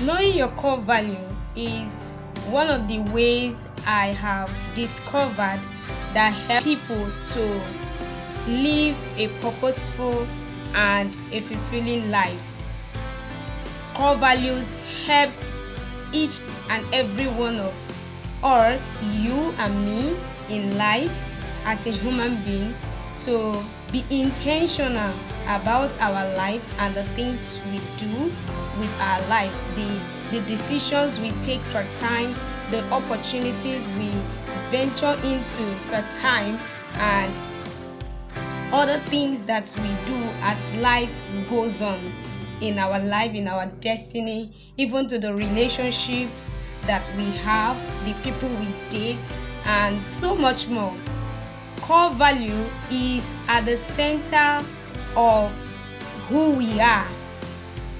Knowing your core value is one of the ways I have discovered that help people to live a purposeful and a fulfilling life. Core values helps each and every one of us, you and me, in life as a human being to be intentional about our life and the things we do with our lives, the decisions we take per time, the opportunities we venture into per time, and other things that we do as life goes on in our life, in our destiny, even to the relationships that we have, the people we date, and so much more. Core value is at the center of who we are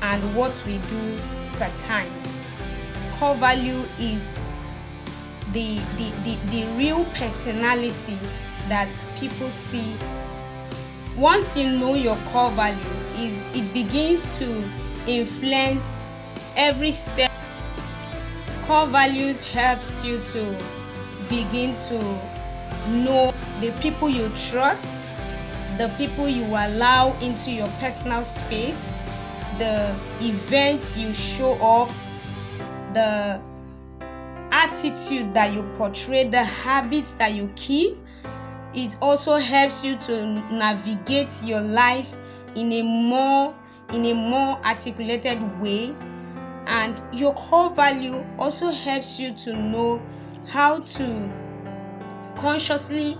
and what we do per time. Core value is the real personality that people see. Once you know your core value, it begins to influence every step. Core values helps you to begin to know the people you trust, the people you allow into your personal space, the events you show up, the attitude that you portray, the habits that you keep. It also helps you to navigate your life in a more articulated way. And your core value also helps you to know how to consciously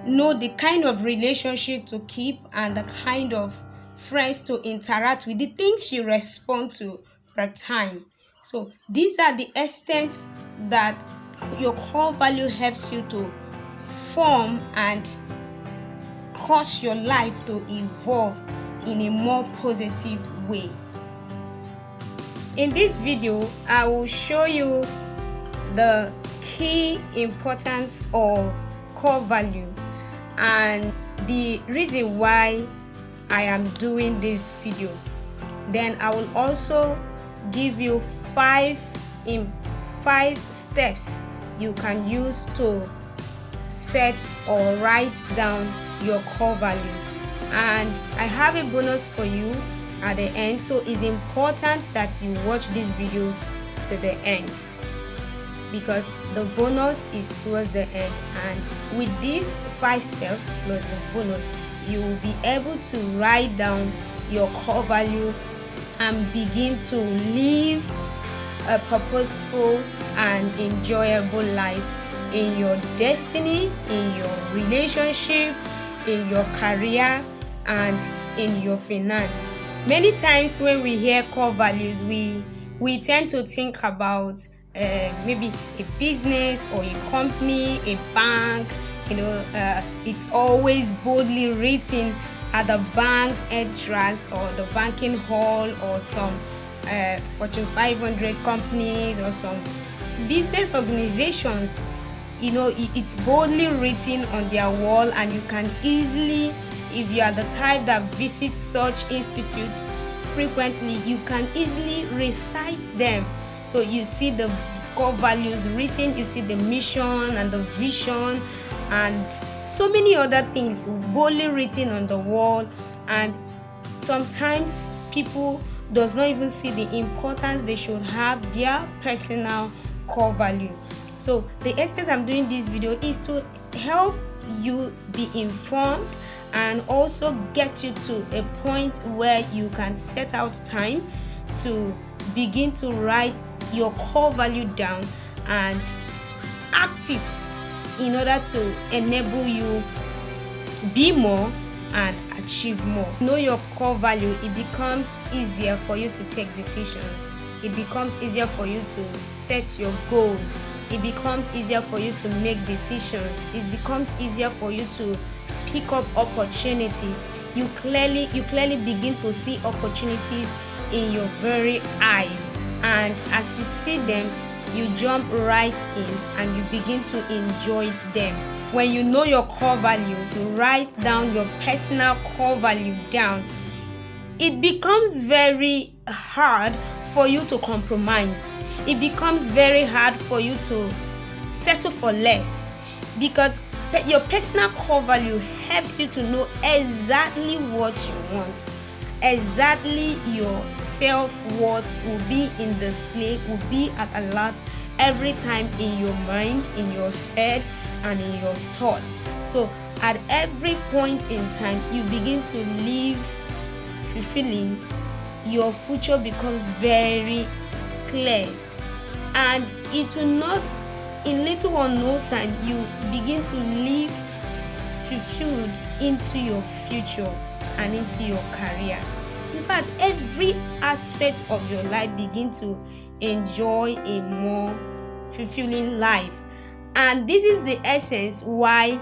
know the kind of relationship to keep and the kind of friends to interact with, the things you respond to per time. So these are the extent that your core value helps you to form and cause your life to evolve in a more positive way. In this video, I will show you the key importance of core value and the reason why I am doing this video. Then I will also give you five steps you can use to set or write down your core values. And I have a bonus for you at the end, so it's important that you watch this video to the end because the bonus is towards the end. And with these 5 steps plus the bonus, you will be able to write down your core value and begin to live a purposeful and enjoyable life in your destiny, in your relationship, in your career, and in your finance. Many times when we hear core values, we tend to think about maybe a business or a company, a bank. It's always boldly written at the bank's entrance or the banking hall or some Fortune 500 companies or some business organizations. It's boldly written on their wall, and you can easily, if you are the type that visits such institutes frequently, you can easily recite them. So you see the core values written, you see the mission and the vision and so many other things boldly written on the wall. And sometimes people does not even see the importance they should have their personal core value. So the essence I'm doing this video is to help you be informed and also get you to a point where you can set out time to begin to write your core value down and act it in order to enable you be more and achieve more. Know your core value, it becomes easier for you to take decisions. It becomes easier for you to set your goals. It becomes easier for you to make decisions. It becomes easier for you to pick up opportunities. You clearly begin to see opportunities in your very eyes, and as you see them, you jump right in and you begin to enjoy them. When you know your core value, you write down your personal core value down, it becomes very hard for you to compromise. It becomes very hard for you to settle for less, because your personal core value helps you to know exactly what you want. Exactly, your self-worth will be in display, will be at alert every time in your mind, in your head, and in your thoughts. So at every point in time you begin to live fulfilling, your future becomes very clear, and it will not, in little or no time, you begin to live fulfilled into your future and into your career. In fact, every aspect of your life begin to enjoy a more fulfilling life. And this is the essence why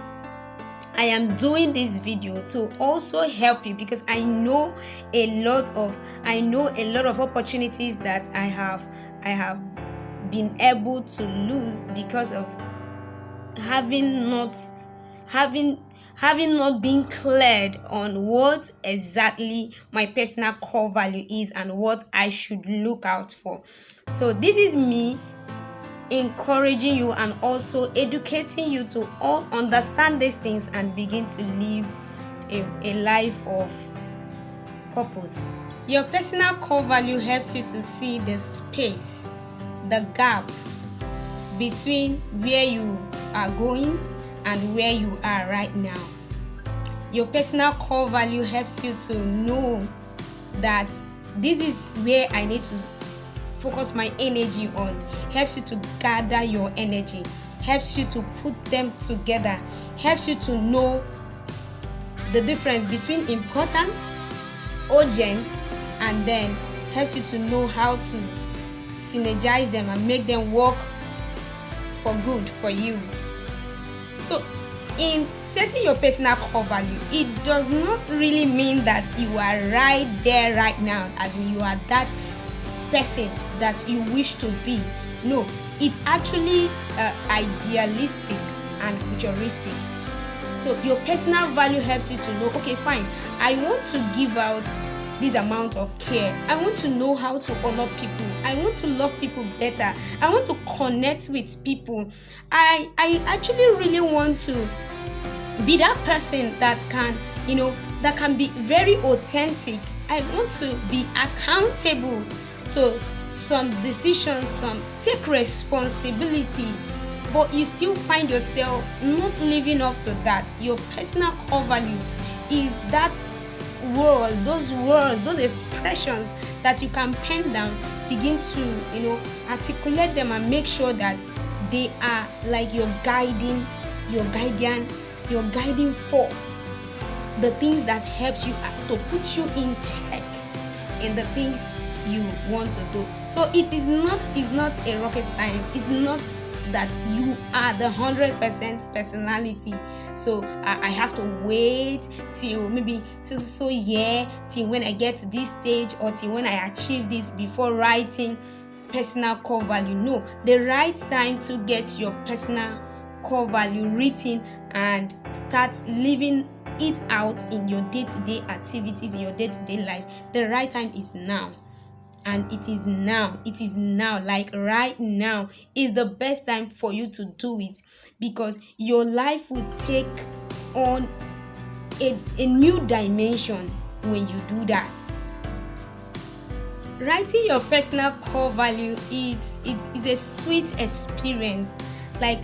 I am doing this video, to also help you, because I know a lot of opportunities that I have been able to lose because of having not been cleared on what exactly my personal core value is and what I should look out for. So this is me encouraging you and also educating you to all understand these things and begin to live a life of purpose. Your personal core value helps you to see the space, the gap between where you are going and where you are right now. Your personal core value helps you to know that this is where I need to focus my energy on, helps you to gather your energy, helps you to put them together, helps you to know the difference between important, urgent, and then helps you to know how to synergize them and make them work for good for you. So in setting your personal core value, it does not really mean that you are right there right now, as in you are that person that you wish to be. No, it's actually idealistic and futuristic. So your personal value helps you to know, okay, fine, I want to give out this amount of care. I want to know how to honor people. I want to love people better. I want to connect with people. I actually really want to be that person that can be very authentic. I want to be accountable to some decisions, take responsibility, but you still find yourself not living up to that. Your personal core value, if that those expressions that you can pen down, begin to articulate them and make sure that they are like your guiding force, the things that helps you to put you in check in the things you want to do. So it's not a rocket science. It's not that you are the 100% personality. So I have to wait till maybe till when I get to this stage, or till when I achieve this, before writing personal core value. No, the right time to get your personal core value written and start living it out in your day-to-day activities, in your day-to-day life, the right time is now. And it is now, like right now is the best time for you to do it, because your life will take on a new dimension when you do that. Writing your personal core value, it's a sweet experience. Like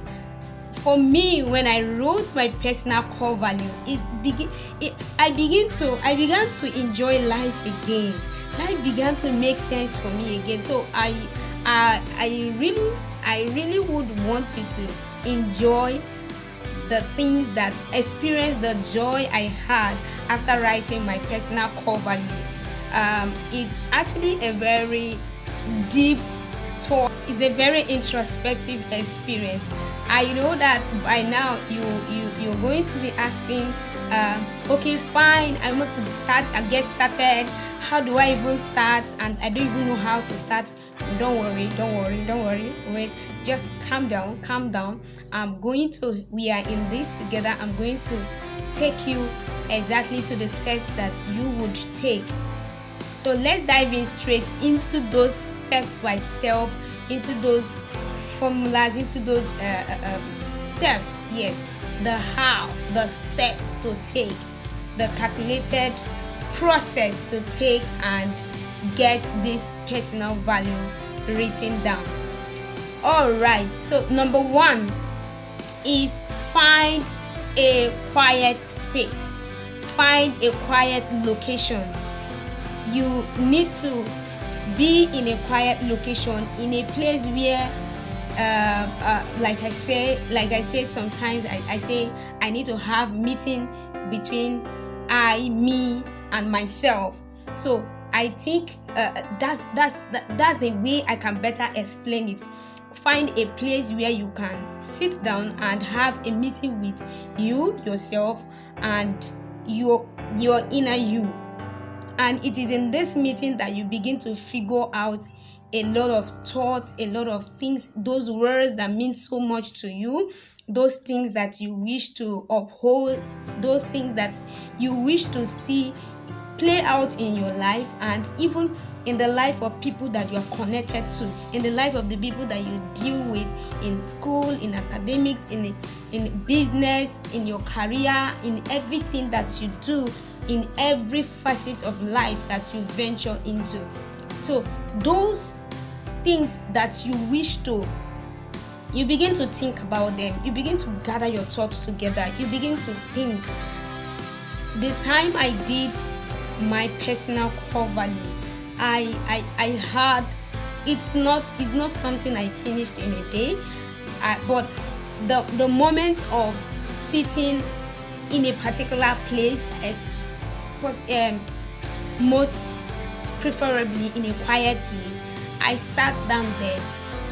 for me, when I wrote my personal core value, I began to enjoy life again. Life began to make sense for me again. So I really would want you to enjoy the things that experience the joy I had after writing my personal core value. It's actually a very deep thought. It's a very introspective experience. I know that by now you're going to be asking, okay, fine, I want to get started. How do I even start? And I don't even know how to start. Don't worry. Wait, just calm down. We are in this together. I'm going to take you exactly to the steps that you would take. So let's dive in straight into those step by step, into those formulas, into those steps. Yes, the how, the steps to take, the calculated process to take and get this personal value written down. All right, so number one is find a quiet space. Find a quiet location. You need to be in a quiet location, in a place where like I say sometimes I say I need to have meeting between me and myself. So I think that's a way I can better explain it. Find a place where you can sit down and have a meeting with yourself and your inner you. And it is in this meeting that you begin to figure out a lot of thoughts, a lot of things, those words that mean so much to you, those things that you wish to uphold, those things that you wish to see play out in your life, and even in the life of people that you are connected to, in the life of the people that you deal with in school, in academics, in business, in your career, in everything that you do, in every facet of life that you venture into. So those things that you wish to, you begin to think about them, you begin to gather your thoughts together, you begin to think. The time I did my personal core value, I had, it's not something I finished in a day, but the moment of sitting in a particular place, most preferably in a quiet place, I sat down there.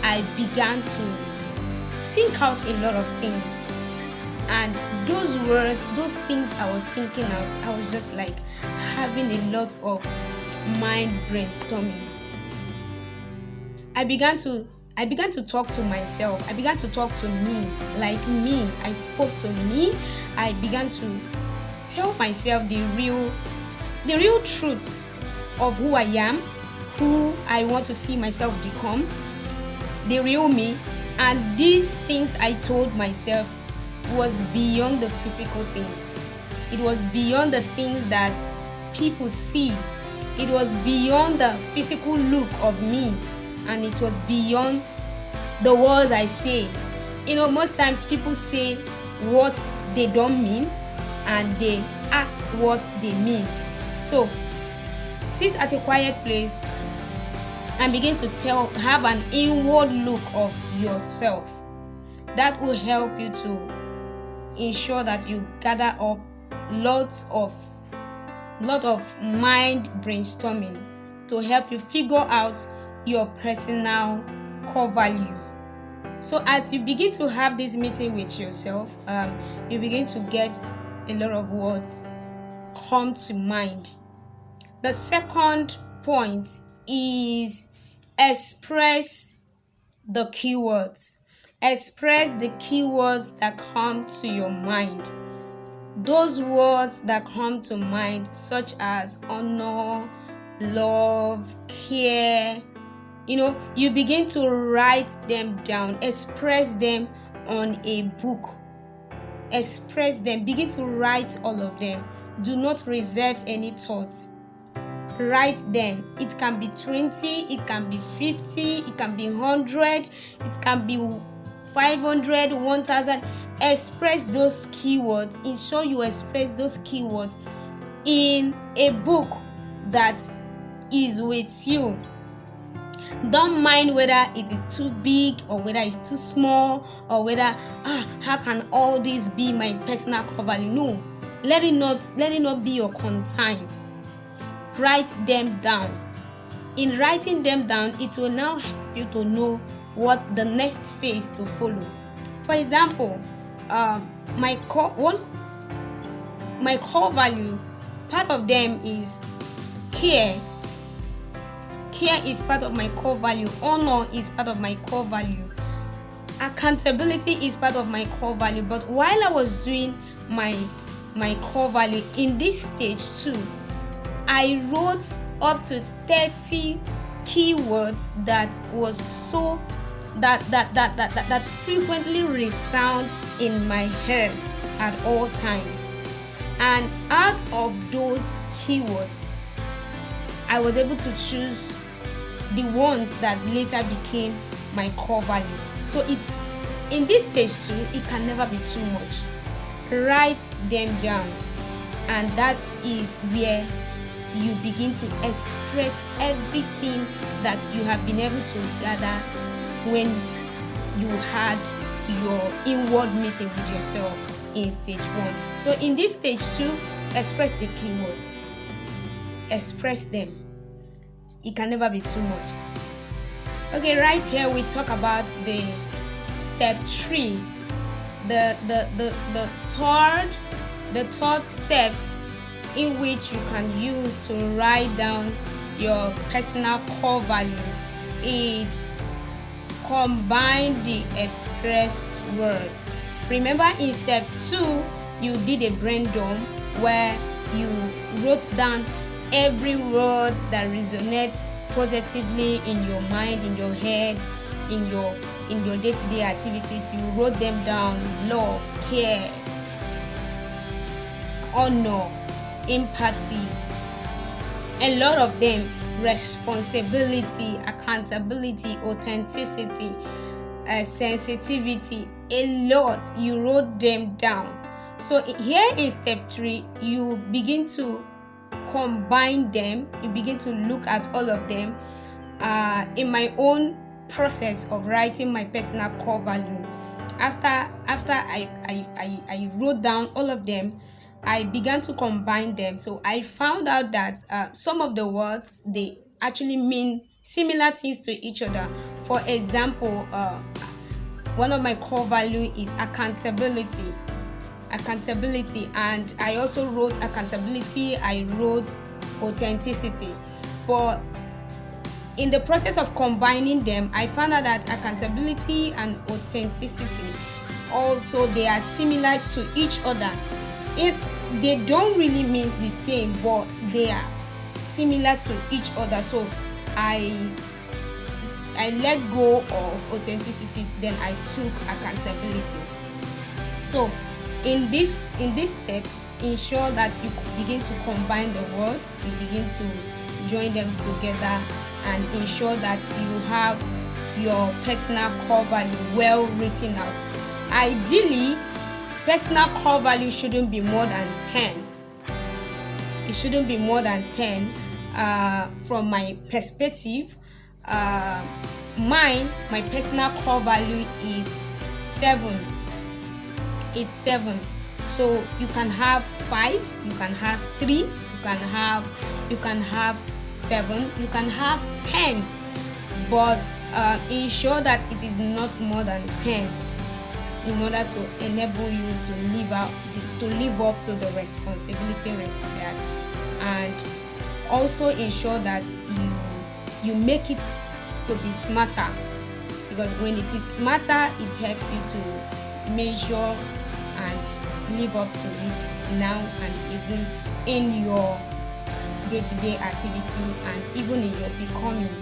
I began to think out a lot of things, and those words, those things I was thinking out, I was just like having a lot of mind brainstorming. I began to talk to myself. I began to talk to me, like me. I spoke to me. I began to tell myself the real truth of who I am, who I want to see myself become, the real me. And these things I told myself was beyond the physical things. It was beyond the things that people see. It was beyond the physical look of me, and it was beyond the words I say. Most times people say what they don't mean and they act what they mean. So sit at a quiet place and begin to have an inward look of yourself. That will help you to ensure that you gather up lot of mind brainstorming to help you figure out your personal core value. So as you begin to have this meeting with yourself, you begin to get a lot of words come to mind. The second point is express the keywords. Express the keywords that come to your mind. Those words that come to mind, such as honor, love, care, you begin to write them down. Express them on a book. Express them. Begin to write all of them. Do not reserve any thoughts. Write them. It can be 20, it can be 50, it can be 100, it can be 500, 1000. Express those keywords. Ensure you express those keywords in a book that is with you. Don't mind whether it is too big or whether it's too small, or whether how can all this be my personal core value. No, let it not be your concern. Write them down. In writing them down, it will now help you to know what the next phase to follow. For example, my core value, part of them is care. Care is part of my core value. Honor is part of my core value. Accountability is part of my core value. But while I was doing my core value in this stage too, I wrote up to 30 keywords that was so that frequently resound in my head at all time. And out of those keywords, I was able to choose the ones that later became my core value. So it's in this stage too, it can never be too much. Write them down, and that is where you begin to express everything that you have been able to gather when you had your inward meeting with yourself in stage 1. So in this stage 2, express the keywords. Express them. It can never be too much. Okay, right here we talk about the step 3. The third steps in which you can use to write down your personal core value. It's combine the expressed words. Remember, in step 2 you did a brainstorm where you wrote down every word that resonates positively in your mind, in your head, in your day-to-day activities. You wrote them down: love, care, honor, empathy, a lot of them, responsibility, accountability, authenticity, sensitivity, a lot. You wrote them down. So here in step 3, you begin to combine them. You begin to look at all of them. In my own process of writing my personal core value, after I wrote down all of them, I began to combine them. So I found out that some of the words, they actually mean similar things to each other. For example, one of my core value is accountability, and I also wrote accountability. I wrote authenticity, but in the process of combining them, I found out that accountability and authenticity also, they are similar to each other. They don't really mean the same, but they are similar to each other. So I let go of authenticity, then I took accountability. So in this step, ensure that you begin to combine the words, you begin to join them together, and ensure that you have your personal core value well written out. Ideally, personal core value shouldn't be more than 10. It shouldn't be more than 10. From my perspective, my personal core value is 7. It's 7. So you can have 5, you can have 3, you can have 7, you can have 10, but ensure that it is not more than 10, in order to enable you to live up to the responsibility required. And also ensure that you make it to be smarter, because when it is smarter, it helps you to measure and live up to it now and even in your day-to-day activity and even in your becoming.